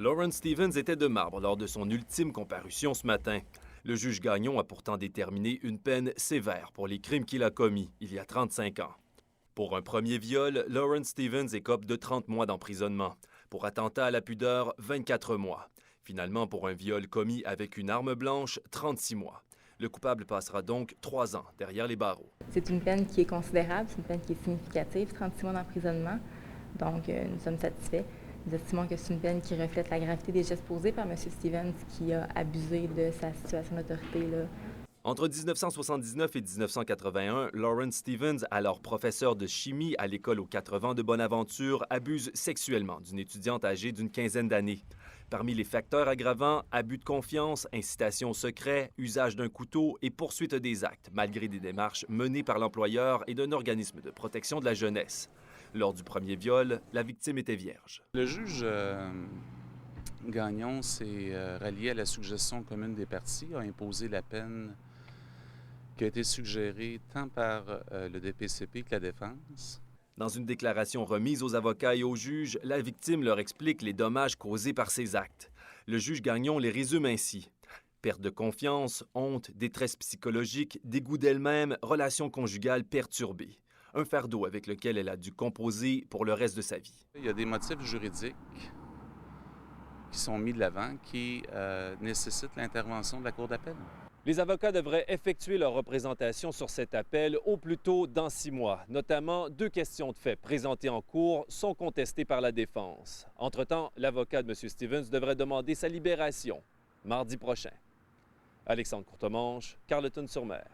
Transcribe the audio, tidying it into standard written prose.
Lawrence Stevens était de marbre lors de son ultime comparution ce matin. Le juge Gagnon a pourtant déterminé une peine sévère pour les crimes qu'il a commis il y a 35 ans. Pour un premier viol, Lawrence Stevens écope de 30 mois d'emprisonnement. Pour attentat à la pudeur, 24 mois. Finalement, pour un viol commis avec une arme blanche, 36 mois. Le coupable passera donc 3 ans derrière les barreaux. C'est une peine qui est considérable, c'est une peine qui est significative, 36 mois d'emprisonnement. Donc, nous sommes satisfaits. Nous estimons que c'est une peine qui reflète la gravité des gestes posés par M. Stevens qui a abusé de sa situation d'autorité. Entre 1979 et 1981, Lawrence Stevens, alors professeur de chimie à l'école aux 80 de Bonaventure, abuse sexuellement d'une étudiante âgée d'une quinzaine d'années. Parmi les facteurs aggravants, abus de confiance, incitation au secret, usage d'un couteau et poursuite des actes, malgré des démarches menées par l'employeur et d'un organisme de protection de la jeunesse. Lors du premier viol, la victime était vierge. Le juge Gagnon s'est rallié à la suggestion commune des parties, a imposé la peine qui a été suggérée tant par le DPCP que la défense. Dans une déclaration remise aux avocats et aux juges, la victime leur explique les dommages causés par ces actes. Le juge Gagnon les résume ainsi. Perte de confiance, honte, détresse psychologique, dégoût d'elle-même, relations conjugales perturbées. Un fardeau avec lequel elle a dû composer pour le reste de sa vie. Il y a des motifs juridiques qui sont mis de l'avant qui nécessitent l'intervention de la Cour d'appel. Les avocats devraient effectuer leur représentation sur cet appel au plus tôt dans 6 mois. Notamment, 2 questions de fait présentées en cours sont contestées par la défense. Entre-temps, l'avocat de M. Stevens devrait demander sa libération mardi prochain. Alexandre Courtemanche, Carleton-sur-Mer.